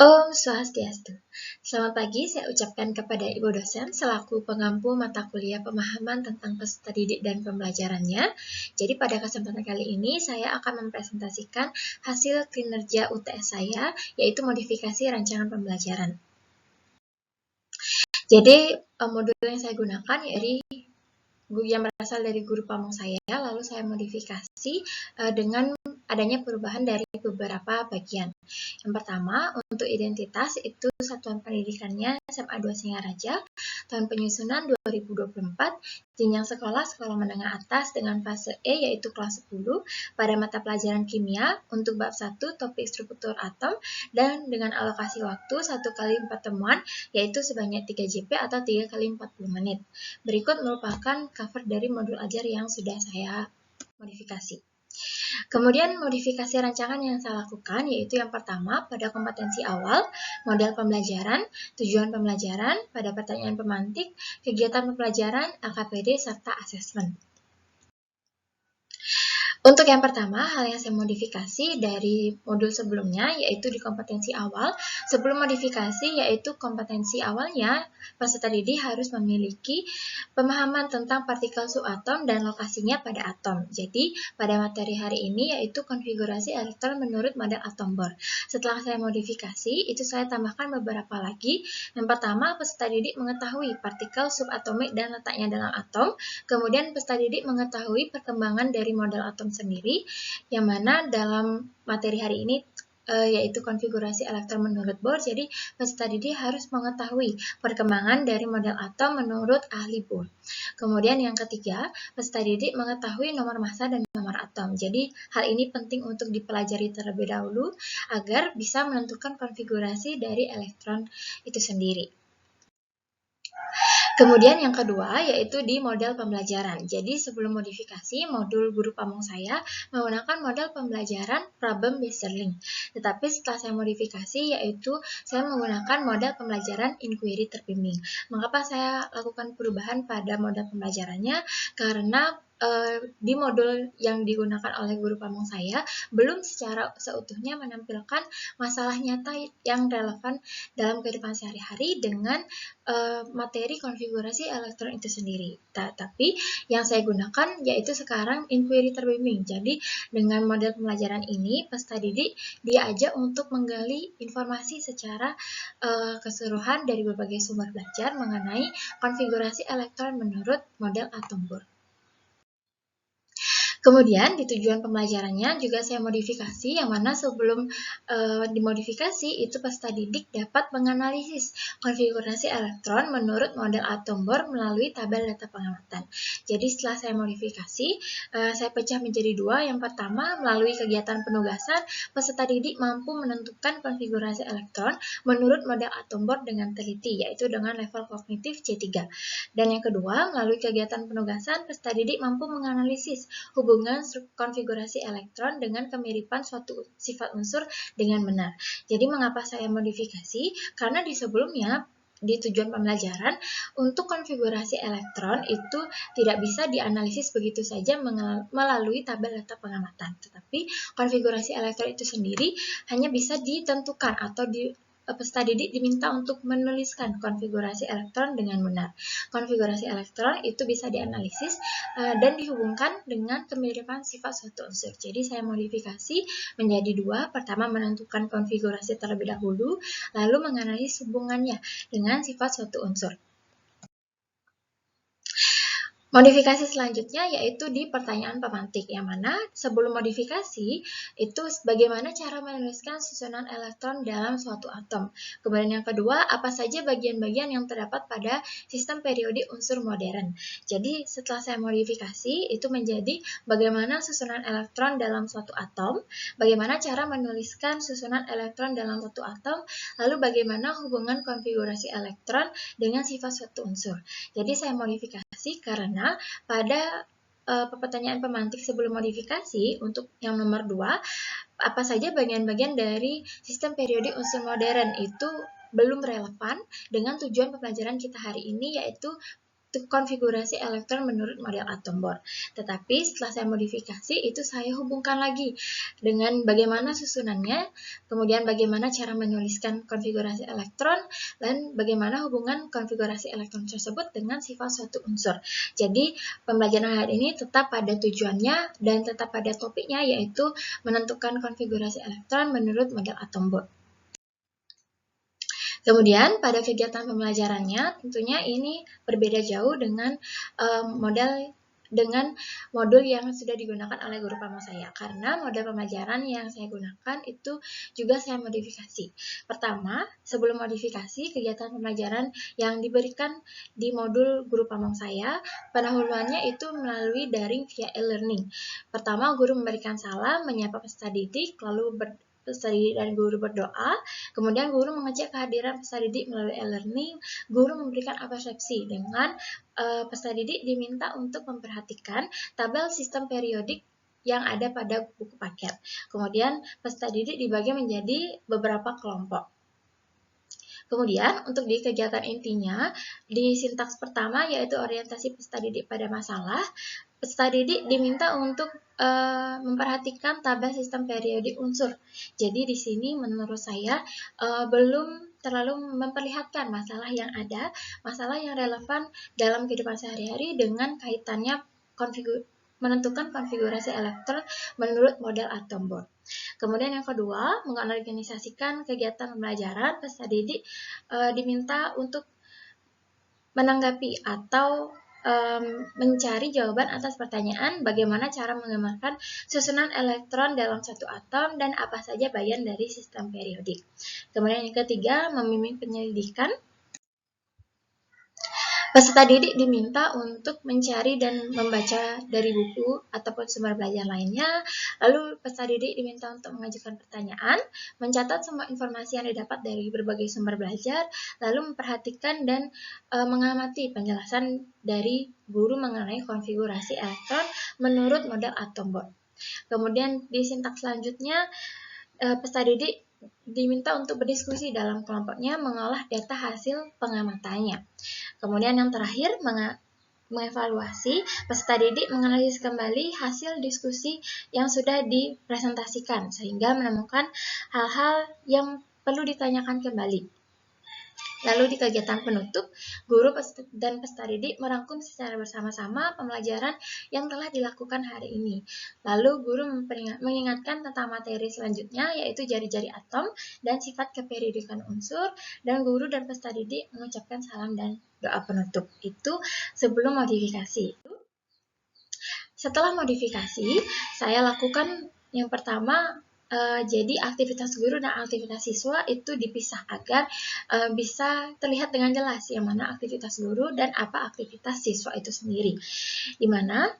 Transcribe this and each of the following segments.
Om Swastiastu. Selamat pagi, saya ucapkan kepada Ibu dosen selaku pengampu mata kuliah pemahaman tentang peserta didik dan pembelajarannya. Jadi pada kesempatan kali ini saya akan mempresentasikan hasil kinerja UTS saya, yaitu modifikasi rancangan pembelajaran. Jadi modul yang saya gunakan yang berasal dari guru pamong saya, lalu saya modifikasi dengan adanya perubahan dari beberapa bagian. Yang pertama, untuk identitas itu satuan pendidikannya SMA 2 Singaraja, tahun penyusunan 2024, jenjang sekolah menengah atas dengan fase E yaitu kelas 10 pada mata pelajaran kimia untuk bab 1 topik struktur atom dan dengan alokasi waktu 1 kali 4 temuan yaitu sebanyak 3 JP atau 3 kali 40 menit. Berikut merupakan cover dari modul ajar yang sudah saya modifikasi. Kemudian modifikasi rancangan yang saya lakukan yaitu yang pertama pada kompetensi awal, model pembelajaran, tujuan pembelajaran, pada pertanyaan pemantik, kegiatan pembelajaran, LKPD, serta asesmen. Untuk yang pertama, hal yang saya modifikasi dari modul sebelumnya yaitu di kompetensi awal. Sebelum modifikasi yaitu kompetensi awalnya, peserta didik harus memiliki pemahaman tentang partikel subatom dan lokasinya pada atom. Jadi, pada materi hari ini yaitu konfigurasi elektron menurut model atom Bohr. Setelah saya modifikasi, itu saya tambahkan beberapa lagi. Yang pertama, peserta didik mengetahui partikel subatomik dan letaknya dalam atom. Kemudian peserta didik mengetahui perkembangan dari model atom sendiri, yang mana dalam materi hari ini yaitu konfigurasi elektron menurut Bohr. Jadi peserta didik harus mengetahui perkembangan dari model atom menurut ahli Bohr. Kemudian yang ketiga, peserta didik mengetahui nomor massa dan nomor atom. Jadi hal ini penting untuk dipelajari terlebih dahulu agar bisa menentukan konfigurasi dari elektron itu sendiri. Kemudian yang kedua yaitu di model pembelajaran. Jadi sebelum modifikasi, modul guru pamong saya menggunakan model pembelajaran problem based learning. Tetapi setelah saya modifikasi yaitu saya menggunakan model pembelajaran inquiry terbimbing. Mengapa saya lakukan perubahan pada model pembelajarannya? Karena di modul yang digunakan oleh guru pamong saya belum secara seutuhnya menampilkan masalah nyata yang relevan dalam kehidupan sehari-hari dengan materi konfigurasi elektron itu sendiri. Tapi yang saya gunakan yaitu sekarang inquiry terbimbing. Jadi dengan model pembelajaran ini peserta didik diajak untuk menggali informasi secara keseluruhan dari berbagai sumber belajar mengenai konfigurasi elektron menurut model atom Bohr. Kemudian di tujuan pembelajarannya juga saya modifikasi, yang mana sebelum dimodifikasi itu peserta didik dapat menganalisis konfigurasi elektron menurut model atom Bohr melalui tabel data pengamatan. Jadi setelah saya modifikasi, saya pecah menjadi dua. Yang pertama, melalui kegiatan penugasan, peserta didik mampu menentukan konfigurasi elektron menurut model atom Bohr dengan teliti, yaitu dengan level kognitif C3. Dan yang kedua, melalui kegiatan penugasan, peserta didik mampu menganalisis hubungan konfigurasi elektron dengan kemiripan suatu sifat unsur dengan benar. Jadi mengapa saya modifikasi? Karena di sebelumnya di tujuan pembelajaran untuk konfigurasi elektron itu tidak bisa dianalisis begitu saja melalui tabel data pengamatan. Tetapi konfigurasi elektron itu sendiri hanya bisa ditentukan atau peserta didik diminta untuk menuliskan konfigurasi elektron dengan benar. Konfigurasi elektron itu bisa dianalisis dan dihubungkan dengan kemiripan sifat suatu unsur. Jadi saya modifikasi menjadi dua. Pertama, menentukan konfigurasi terlebih dahulu, lalu menganalisis hubungannya dengan sifat suatu unsur. Modifikasi selanjutnya yaitu di pertanyaan pemantik, yang mana sebelum modifikasi itu bagaimana cara menuliskan susunan elektron dalam suatu atom. Kemudian yang kedua, apa saja bagian-bagian yang terdapat pada sistem periodik unsur modern. Jadi setelah saya modifikasi itu menjadi bagaimana susunan elektron dalam suatu atom, bagaimana cara menuliskan susunan elektron dalam suatu atom, lalu bagaimana hubungan konfigurasi elektron dengan sifat suatu unsur. Jadi saya modifikasi karena pada pertanyaan pemantik sebelum modifikasi untuk yang nomor 2, apa saja bagian-bagian dari sistem periodik unsur modern itu belum relevan dengan tujuan pembelajaran kita hari ini, yaitu konfigurasi elektron menurut model atom Bohr. Tetapi setelah saya modifikasi, itu saya hubungkan lagi dengan bagaimana susunannya, kemudian bagaimana cara menuliskan konfigurasi elektron, dan bagaimana hubungan konfigurasi elektron tersebut dengan sifat suatu unsur. Jadi, pembelajaran hari ini tetap pada tujuannya dan tetap pada topiknya, yaitu menentukan konfigurasi elektron menurut model atom Bohr. Kemudian pada kegiatan pembelajarannya tentunya ini berbeda jauh dengan modul yang sudah digunakan oleh guru pamong saya, karena model pembelajaran yang saya gunakan itu juga saya modifikasi. Pertama, sebelum modifikasi, kegiatan pembelajaran yang diberikan di modul guru pamong saya, pendahuluannya itu melalui daring via e-learning. Pertama, guru memberikan salam, menyapa peserta didik, lalu peserta didik dan guru berdoa, kemudian guru mengecek kehadiran peserta didik melalui e-learning, guru memberikan apresiasi dengan peserta didik diminta untuk memperhatikan tabel sistem periodik yang ada pada buku paket. Kemudian peserta didik dibagi menjadi beberapa kelompok. Kemudian untuk di kegiatan intinya, di sintaks pertama yaitu orientasi peserta didik pada masalah, peserta didik diminta untuk memperhatikan tabel sistem periodik unsur. Jadi di sini menurut saya belum terlalu memperlihatkan masalah yang ada, masalah yang relevan dalam kehidupan sehari-hari dengan kaitannya menentukan konfigurasi elektron menurut model atom Bohr. Kemudian yang kedua, mengorganisasikan kegiatan pembelajaran, peserta didik diminta untuk menanggapi atau mencari jawaban atas pertanyaan bagaimana cara menggambarkan susunan elektron dalam satu atom dan apa saja bagian dari sistem periodik. Kemudian yang ketiga, membimbing penyelidikan. Peserta didik diminta untuk mencari dan membaca dari buku ataupun sumber belajar lainnya. Lalu peserta didik diminta untuk mengajukan pertanyaan, mencatat semua informasi yang didapat dari berbagai sumber belajar, lalu memperhatikan dan mengamati penjelasan dari guru mengenai konfigurasi elektron menurut model atom Bohr. Kemudian di sintaks selanjutnya, peserta didik diminta untuk berdiskusi dalam kelompoknya mengolah data hasil pengamatannya. Kemudian yang terakhir, mengevaluasi, peserta didik menganalisis kembali hasil diskusi yang sudah dipresentasikan sehingga menemukan hal-hal yang perlu ditanyakan kembali. Lalu di kegiatan penutup, guru dan peserta didik merangkum secara bersama-sama pembelajaran yang telah dilakukan hari ini. Lalu guru mengingatkan tentang materi selanjutnya, yaitu jari-jari atom dan sifat keperiodikan unsur, dan guru dan peserta didik mengucapkan salam dan doa penutup. Itu sebelum modifikasi. Setelah modifikasi, saya lakukan yang pertama, jadi aktivitas guru dan aktivitas siswa itu dipisah agar bisa terlihat dengan jelas yang mana aktivitas guru dan apa aktivitas siswa itu sendiri. Di mana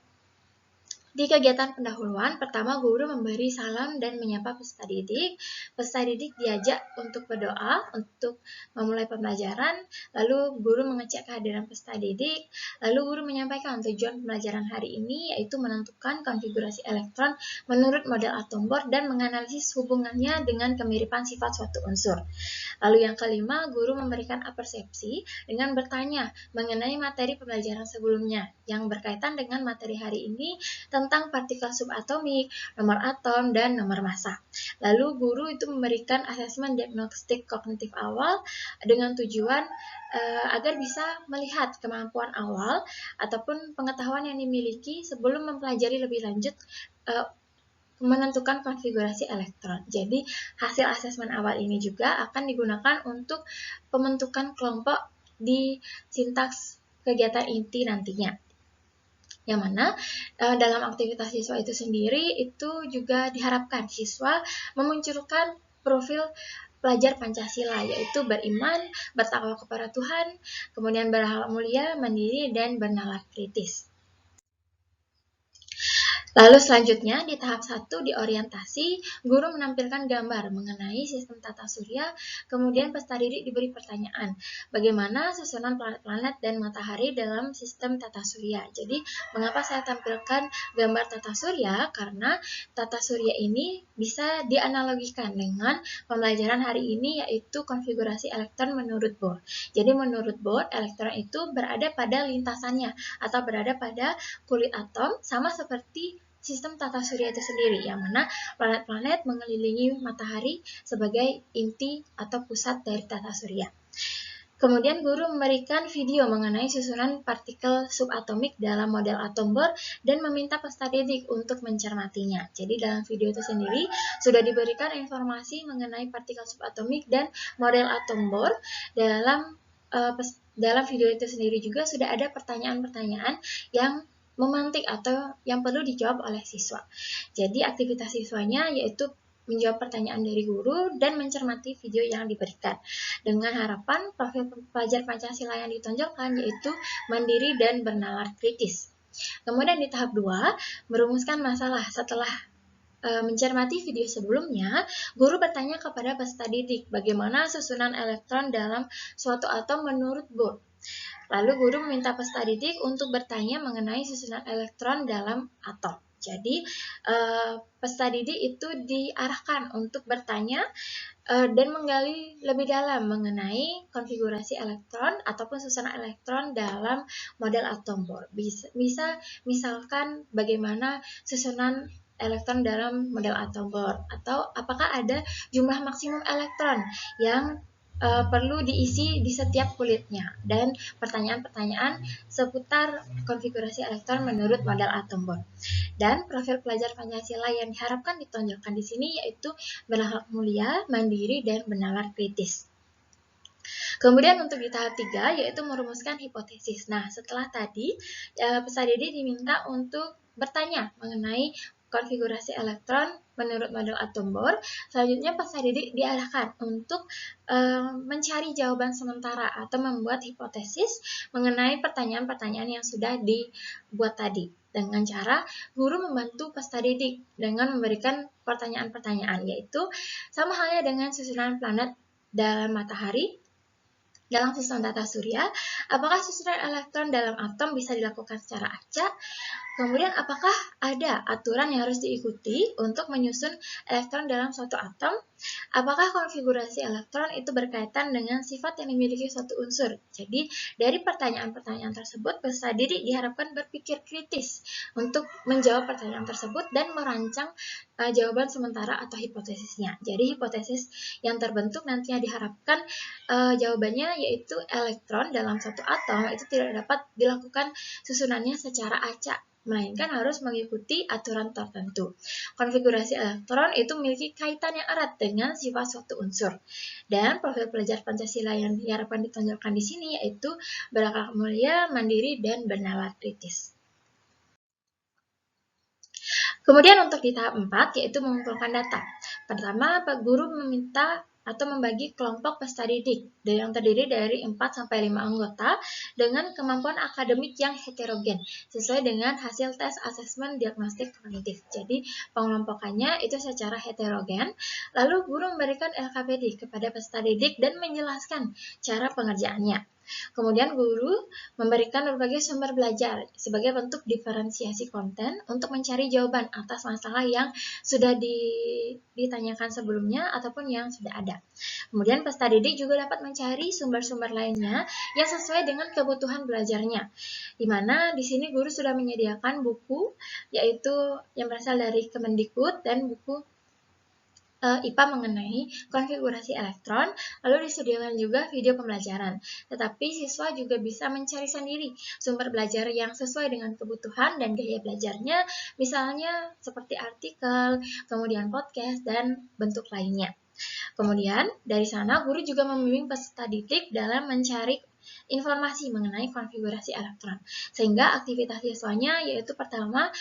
di kegiatan pendahuluan, pertama guru memberi salam dan menyapa peserta didik. Peserta didik diajak untuk berdoa untuk memulai pembelajaran. Lalu guru mengecek kehadiran peserta didik. Lalu guru menyampaikan tujuan pembelajaran hari ini, yaitu menentukan konfigurasi elektron menurut model atom Bohr dan menganalisis hubungannya dengan kemiripan sifat suatu unsur. Lalu yang kelima, guru memberikan persepsi dengan bertanya mengenai materi pembelajaran sebelumnya yang berkaitan dengan materi hari ini tentang partikel subatomik, nomor atom, dan nomor massa. Lalu guru itu memberikan asesmen diagnostik kognitif awal dengan tujuan agar bisa melihat kemampuan awal ataupun pengetahuan yang dimiliki sebelum mempelajari lebih lanjut menentukan konfigurasi elektron. Jadi hasil asesmen awal ini juga akan digunakan untuk pembentukan kelompok di sintaks kegiatan inti nantinya. Yang mana dalam aktivitas siswa itu sendiri itu juga diharapkan siswa memunculkan profil pelajar Pancasila, yaitu beriman, bertakwa kepada Tuhan, kemudian berakhlak mulia, mandiri, dan bernalar kritis. Lalu selanjutnya di tahap 1 di orientasi, guru menampilkan gambar mengenai sistem tata surya, kemudian peserta didik diberi pertanyaan, bagaimana susunan planet-planet dan matahari dalam sistem tata surya. Jadi, mengapa saya tampilkan gambar tata surya? Karena tata surya ini bisa dianalogikan dengan pembelajaran hari ini, yaitu konfigurasi elektron menurut Bohr. Jadi, menurut Bohr, elektron itu berada pada lintasannya atau berada pada kulit atom, sama seperti sistem tata surya itu sendiri, yang mana planet-planet mengelilingi matahari sebagai inti atau pusat dari tata surya. Kemudian guru memberikan video mengenai susunan partikel subatomik dalam model atom Bohr dan meminta peserta didik untuk mencermatinya. Jadi dalam video itu sendiri sudah diberikan informasi mengenai partikel subatomik dan model atom Bohr. Dalam video itu sendiri juga sudah ada pertanyaan-pertanyaan yang memantik atau yang perlu dijawab oleh siswa. Jadi aktivitas siswanya yaitu menjawab pertanyaan dari guru dan mencermati video yang diberikan. Dengan harapan profil pelajar Pancasila yang ditonjolkan yaitu mandiri dan bernalar kritis. Kemudian di tahap 2, merumuskan masalah. Setelah mencermati video sebelumnya, guru bertanya kepada peserta didik bagaimana susunan elektron dalam suatu atom menurut Bohr. Lalu guru meminta peserta didik untuk bertanya mengenai susunan elektron dalam atom. Jadi, peserta didik itu diarahkan untuk bertanya dan menggali lebih dalam mengenai konfigurasi elektron ataupun susunan elektron dalam model atom Bohr. Bisa misalkan bagaimana susunan elektron dalam model atom Bohr, atau apakah ada jumlah maksimum elektron yang perlu diisi di setiap kulitnya, dan pertanyaan-pertanyaan seputar konfigurasi elektron menurut model atom Bohr. Dan profil pelajar Pancasila yang diharapkan ditonjolkan di sini yaitu berakhlak mulia, mandiri, dan bernalar kritis. Kemudian untuk di tahap 3 yaitu merumuskan hipotesis. Nah, setelah tadi peserta didik diminta untuk bertanya mengenai konfigurasi elektron menurut model atom Bohr. Selanjutnya peserta didik diarahkan untuk mencari jawaban sementara atau membuat hipotesis mengenai pertanyaan-pertanyaan yang sudah dibuat tadi. Dengan cara guru membantu peserta didik dengan memberikan pertanyaan-pertanyaan, yaitu sama halnya dengan susunan planet dalam matahari. Dalam susunan tata surya, apakah susunan elektron dalam atom bisa dilakukan secara acak? Kemudian, apakah ada aturan yang harus diikuti untuk menyusun elektron dalam suatu atom? Apakah konfigurasi elektron itu berkaitan dengan sifat yang dimiliki suatu unsur? Jadi, dari pertanyaan-pertanyaan tersebut, peserta didik diharapkan berpikir kritis untuk menjawab pertanyaan tersebut dan merancang jawaban sementara atau hipotesisnya. Jadi, hipotesis yang terbentuk nantinya diharapkan jawabannya yaitu elektron dalam satu atom itu tidak dapat dilakukan susunannya secara acak, melainkan harus mengikuti aturan tertentu. Konfigurasi elektron itu memiliki kaitan yang erat dengan sifat suatu unsur. Dan profil pelajar Pancasila yang diharapkan ditonjolkan di sini yaitu berakhlak mulia, mandiri, dan bernalar kritis. Kemudian untuk di tahap 4 yaitu mengumpulkan data. Pertama, Pak Guru meminta atau membagi kelompok peserta didik yang terdiri dari 4-5 anggota dengan kemampuan akademik yang heterogen sesuai dengan hasil tes asesmen diagnostik kognitif. Jadi pengelompokannya itu secara heterogen. Lalu guru memberikan LKPD kepada peserta didik dan menjelaskan cara pengerjaannya. Kemudian guru memberikan berbagai sumber belajar sebagai bentuk diferensiasi konten untuk mencari jawaban atas masalah yang sudah ditanyakan sebelumnya ataupun yang sudah ada. Kemudian peserta didik juga dapat mencari sumber-sumber lainnya yang sesuai dengan kebutuhan belajarnya. Di mana di sini guru sudah menyediakan buku yaitu yang berasal dari Kemendikbud dan buku IPA mengenai konfigurasi elektron, lalu disediakan juga video pembelajaran. Tetapi siswa juga bisa mencari sendiri sumber belajar yang sesuai dengan kebutuhan dan gaya belajarnya, misalnya seperti artikel, kemudian podcast, dan bentuk lainnya. Kemudian dari sana guru juga membimbing peserta didik dalam mencari informasi mengenai konfigurasi elektron. Sehingga aktivitas siswanya yaitu pertama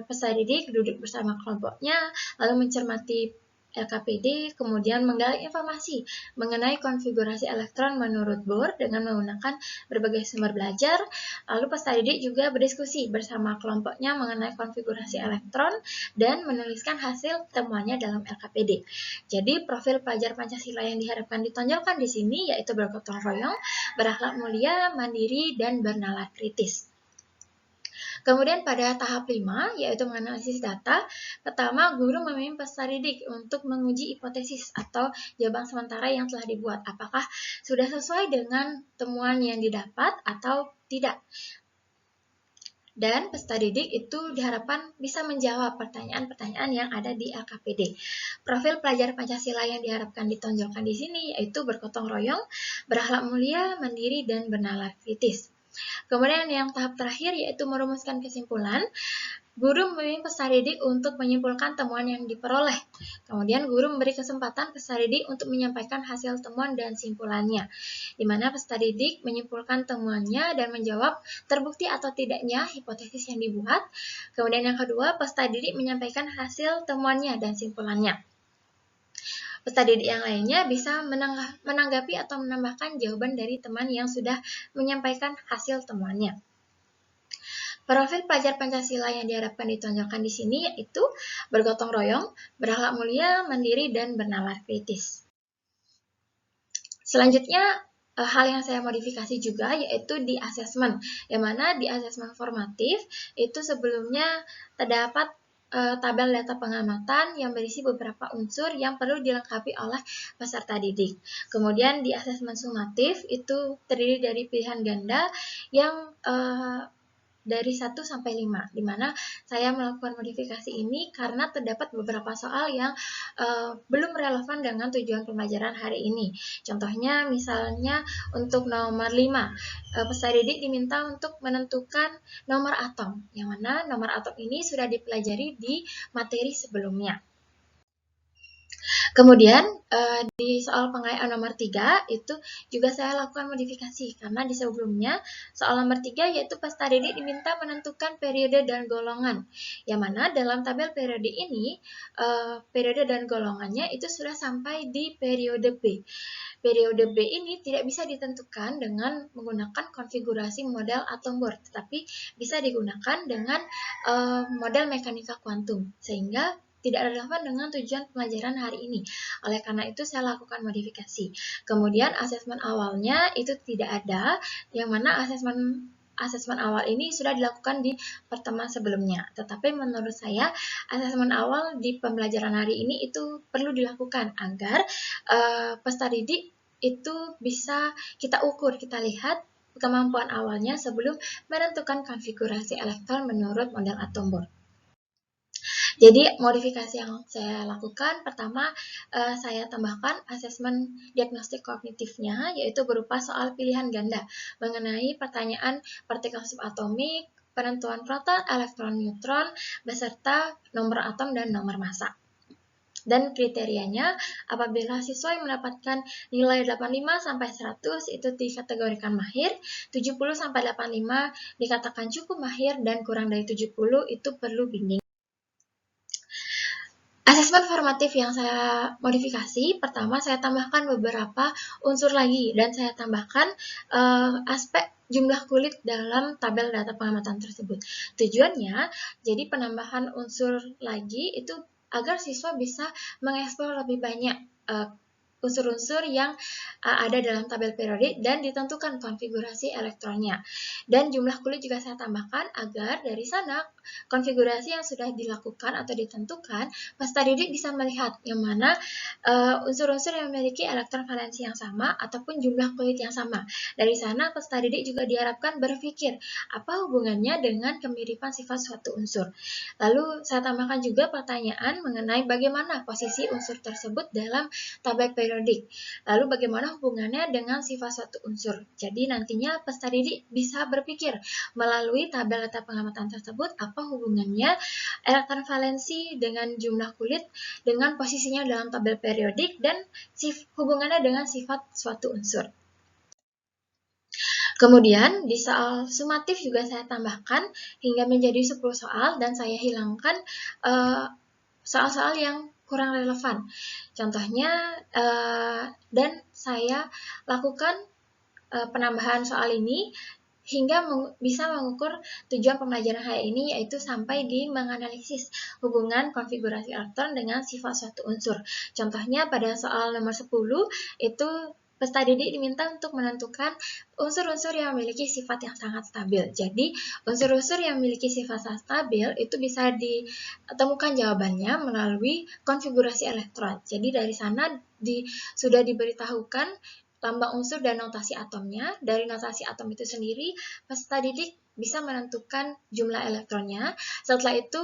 peserta didik duduk bersama kelompoknya, lalu mencermati LKPD, kemudian menggali informasi mengenai konfigurasi elektron menurut Bohr dengan menggunakan berbagai sumber belajar. Lalu peserta didik juga berdiskusi bersama kelompoknya mengenai konfigurasi elektron dan menuliskan hasil temuannya dalam LKPD. Jadi profil pelajar Pancasila yang diharapkan ditonjolkan di sini yaitu bergotong royong, berakhlak mulia, mandiri, dan bernalar kritis. Kemudian pada tahap 5, yaitu menganalisis data, pertama guru memimpin peserta didik untuk menguji hipotesis atau jawaban sementara yang telah dibuat. Apakah sudah sesuai dengan temuan yang didapat atau tidak? Dan peserta didik itu diharapkan bisa menjawab pertanyaan-pertanyaan yang ada di LKPD. Profil pelajar Pancasila yang diharapkan ditonjolkan di sini yaitu bergotong royong, berakhlak mulia, mandiri, dan bernalar kritis. Kemudian yang tahap terakhir yaitu merumuskan kesimpulan. Guru membimbing peserta didik untuk menyimpulkan temuan yang diperoleh. Kemudian guru memberi kesempatan peserta didik untuk menyampaikan hasil temuan dan simpulannya, di mana peserta didik menyimpulkan temuannya dan menjawab terbukti atau tidaknya hipotesis yang dibuat. Kemudian yang kedua, peserta didik menyampaikan hasil temuannya dan simpulannya. Peserta didik yang lainnya bisa menanggapi atau menambahkan jawaban dari teman yang sudah menyampaikan hasil temuannya. Profil pelajar Pancasila yang diharapkan ditonjolkan di sini yaitu bergotong royong, berakhlak mulia, mandiri, dan bernalar kritis. Selanjutnya, hal yang saya modifikasi juga yaitu di asesmen, yang mana di asesmen formatif itu sebelumnya terdapat tabel data pengamatan yang berisi beberapa unsur yang perlu dilengkapi oleh peserta didik. Kemudian di asesmen sumatif itu terdiri dari pilihan ganda yang dari 1 sampai 5, di mana saya melakukan modifikasi ini karena terdapat beberapa soal yang belum relevan dengan tujuan pembelajaran hari ini. Contohnya misalnya untuk nomor 5, peserta didik diminta untuk menentukan nomor atom, yang mana nomor atom ini sudah dipelajari di materi sebelumnya. Kemudian di soal pengayaan nomor 3 itu juga saya lakukan modifikasi karena di sebelumnya soal nomor 3 yaitu peserta didik diminta menentukan periode dan golongan, yang mana dalam tabel periode ini periode dan golongannya itu sudah sampai di periode B. Periode B ini tidak bisa ditentukan dengan menggunakan konfigurasi model atom Bohr, tetapi bisa digunakan dengan model mekanika kuantum, sehingga tidak relevan dengan tujuan pelajaran hari ini. Oleh karena itu, saya lakukan modifikasi. Kemudian, asesmen awalnya itu tidak ada, yang mana asesmen awal ini sudah dilakukan di pertemuan sebelumnya. Tetapi menurut saya, asesmen awal di pembelajaran hari ini itu perlu dilakukan agar peserta didik itu bisa kita ukur, kita lihat kemampuan awalnya sebelum menentukan konfigurasi elektron menurut model atom Bohr. Jadi modifikasi yang saya lakukan, pertama saya tambahkan asesmen diagnostik kognitifnya, yaitu berupa soal pilihan ganda mengenai pertanyaan partikel subatomik, penentuan proton, elektron, neutron, beserta nomor atom dan nomor massa. Dan kriterianya, apabila siswa yang mendapatkan nilai 85-100 itu dikategorikan mahir, 70-85 dikatakan cukup mahir, dan kurang dari 70 itu perlu bimbingan. Asesmen formatif yang saya modifikasi, pertama saya tambahkan beberapa unsur lagi, dan saya tambahkan aspek jumlah kulit dalam tabel data pengamatan tersebut. Tujuannya, jadi penambahan unsur lagi itu agar siswa bisa mengeksplor lebih banyak unsur-unsur yang ada dalam tabel periode dan ditentukan konfigurasi elektronnya. Dan jumlah kulit juga saya tambahkan agar dari sana konfigurasi yang sudah dilakukan atau ditentukan, peserta didik bisa melihat yang mana unsur-unsur yang memiliki elektron valensi yang sama ataupun jumlah kulit yang sama. Dari sana peserta didik juga diharapkan berpikir apa hubungannya dengan kemiripan sifat suatu unsur. Lalu saya tambahkan juga pertanyaan mengenai bagaimana posisi unsur tersebut dalam tabel periodik. Lalu bagaimana hubungannya dengan sifat suatu unsur. Jadi nantinya peserta didik bisa berpikir melalui tabel data pengamatan tersebut apa hubungannya elektron valensi dengan jumlah kulit dengan posisinya dalam tabel periodik dan hubungannya dengan sifat suatu unsur. Kemudian di soal sumatif juga saya tambahkan hingga menjadi 10 soal dan saya hilangkan soal-soal yang kurang relevan. Contohnya, dan saya lakukan penambahan soal ini hingga bisa mengukur tujuan pembelajaran hari ini, yaitu sampai di menganalisis hubungan konfigurasi elektron dengan sifat suatu unsur. Contohnya pada soal nomor 10 itu peserta didik diminta untuk menentukan unsur-unsur yang memiliki sifat yang sangat stabil. Jadi, unsur-unsur yang memiliki sifat sangat stabil itu bisa ditemukan jawabannya melalui konfigurasi elektron. Jadi, dari sana sudah diberitahukan lambang unsur dan notasi atomnya. Dari notasi atom itu sendiri, peserta didik bisa menentukan jumlah elektronnya. Setelah itu,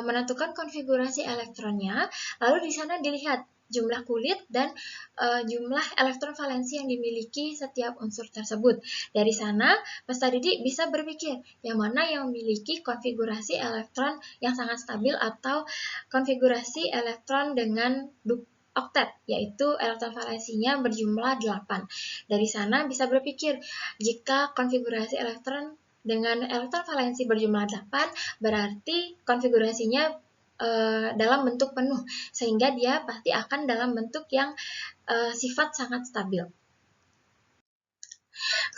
menentukan konfigurasi elektronnya. Lalu di sana dilihat jumlah kulit dan jumlah elektron valensi yang dimiliki setiap unsur tersebut. Dari sana, peserta didik bisa berpikir yang mana yang memiliki konfigurasi elektron yang sangat stabil atau konfigurasi elektron dengan oktet, yaitu elektron valensinya berjumlah 8. Dari sana bisa berpikir, jika konfigurasi elektron dengan elektron valensi berjumlah 8, berarti konfigurasinya dalam bentuk penuh, sehingga dia pasti akan dalam bentuk yang sifat sangat stabil.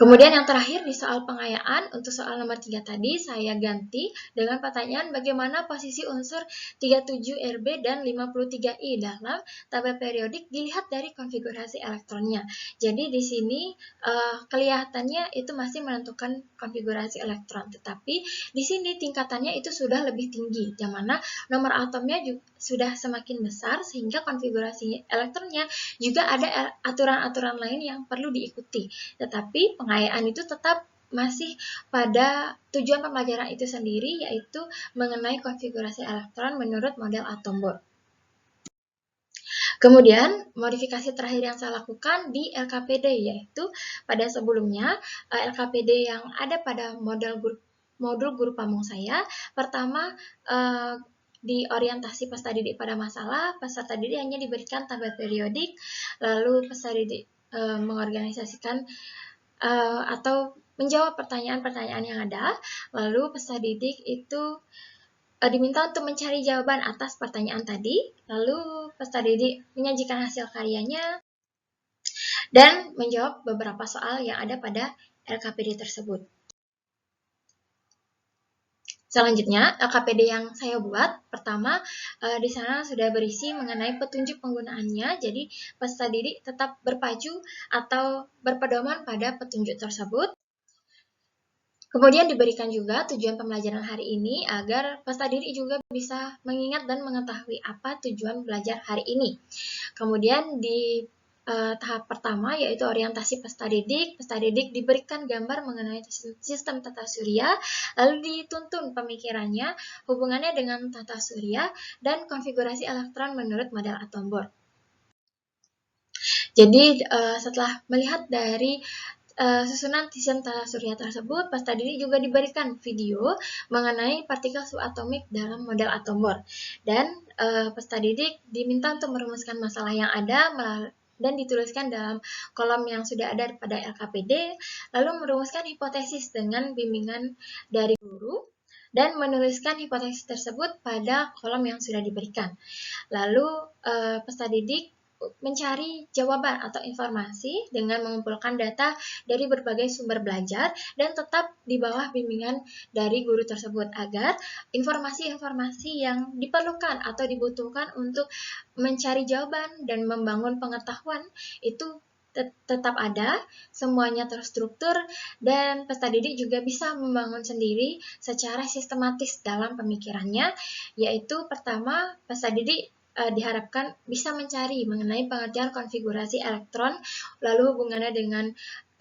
Kemudian yang terakhir di soal pengayaan, untuk soal nomor 3 tadi saya ganti dengan pertanyaan bagaimana posisi unsur 37Rb dan 53I dalam tabel periodik dilihat dari konfigurasi elektronnya. Jadi di sini kelihatannya itu masih menentukan konfigurasi elektron, tetapi di sini tingkatannya itu sudah lebih tinggi, yang mana nomor atomnya juga sudah semakin besar sehingga konfigurasi elektronnya juga ada aturan-aturan lain yang perlu diikuti. Tetapi pengayaan itu tetap masih pada tujuan pembelajaran itu sendiri, yaitu mengenai konfigurasi elektron menurut model atom Bohr. Kemudian, modifikasi terakhir yang saya lakukan di LKPD, yaitu pada sebelumnya LKPD yang ada pada modul guru pamong saya, pertama di orientasi peserta didik pada masalah, peserta didik hanya diberikan tabel periodik, lalu peserta didik mengorganisasikan atau menjawab pertanyaan-pertanyaan yang ada, lalu peserta didik itu diminta untuk mencari jawaban atas pertanyaan tadi, lalu peserta didik menyajikan hasil karyanya, dan menjawab beberapa soal yang ada pada LKPD tersebut. Selanjutnya, LKPD yang saya buat, pertama di sana sudah berisi mengenai petunjuk penggunaannya, jadi peserta didik tetap berpacu atau berpedoman pada petunjuk tersebut. Kemudian diberikan juga tujuan pembelajaran hari ini agar peserta didik juga bisa mengingat dan mengetahui apa tujuan belajar hari ini. Kemudian di tahap pertama yaitu orientasi peserta didik diberikan gambar mengenai sistem tata surya, lalu dituntun pemikirannya, hubungannya dengan tata surya, dan konfigurasi elektron menurut model atom Bohr. Jadi setelah melihat dari susunan sistem tata surya tersebut, peserta didik juga diberikan video mengenai partikel subatomik dalam model atom Bohr. Dan peserta didik diminta untuk merumuskan masalah yang ada dan dituliskan dalam kolom yang sudah ada pada LKPD, lalu merumuskan hipotesis dengan bimbingan dari guru, dan menuliskan hipotesis tersebut pada kolom yang sudah diberikan. Lalu peserta didik mencari jawaban atau informasi dengan mengumpulkan data dari berbagai sumber belajar dan tetap di bawah bimbingan dari guru tersebut agar informasi-informasi yang diperlukan atau dibutuhkan untuk mencari jawaban dan membangun pengetahuan itu tetap ada, semuanya terstruktur, dan peserta didik juga bisa membangun sendiri secara sistematis dalam pemikirannya, yaitu pertama peserta didik diharapkan bisa mencari mengenai pengertian konfigurasi elektron, lalu hubungannya dengan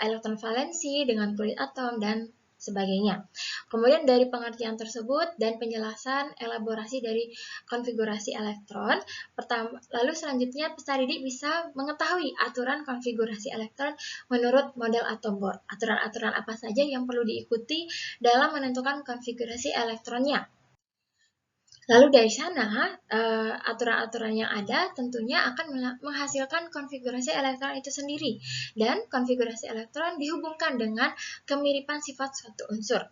elektron valensi, dengan kulit atom, dan sebagainya. Kemudian dari pengertian tersebut dan penjelasan elaborasi dari konfigurasi elektron, lalu selanjutnya peserta didik bisa mengetahui aturan konfigurasi elektron menurut model atom Bohr. Aturan-aturan apa saja yang perlu diikuti dalam menentukan konfigurasi elektronnya. Lalu dari sana, aturan-aturan yang ada tentunya akan menghasilkan konfigurasi elektron itu sendiri. Dan konfigurasi elektron dihubungkan dengan kemiripan sifat suatu unsur.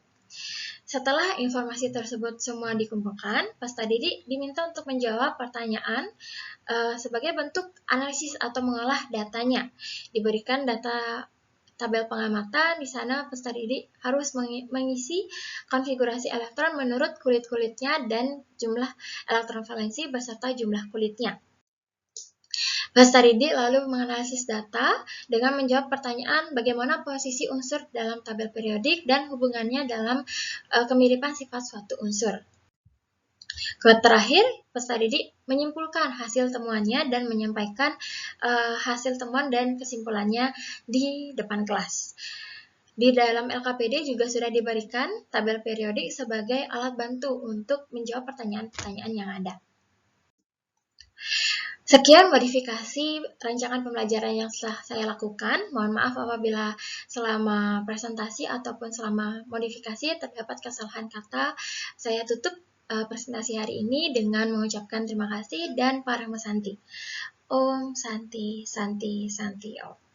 Setelah informasi tersebut semua dikumpulkan, peserta didik diminta untuk menjawab pertanyaan sebagai bentuk analisis atau mengolah datanya. Diberikan data tabel pengamatan, di sana peserta didik harus mengisi konfigurasi elektron menurut kulit-kulitnya dan jumlah elektron valensi beserta jumlah kulitnya. Peserta didik lalu menganalisis data dengan menjawab pertanyaan bagaimana posisi unsur dalam tabel periodik dan hubungannya dalam kemiripan sifat suatu unsur. Terakhir, peserta didik menyimpulkan hasil temuannya dan menyampaikan hasil temuan dan kesimpulannya di depan kelas. Di dalam LKPD juga sudah diberikan tabel periodik sebagai alat bantu untuk menjawab pertanyaan-pertanyaan yang ada. Sekian modifikasi rancangan pembelajaran yang telah saya lakukan. Mohon maaf apabila selama presentasi ataupun selama modifikasi terdapat kesalahan kata. Saya tutup presentasi hari ini dengan mengucapkan terima kasih dan Parahma Santi. Om Santi, Santi, Santi, Om.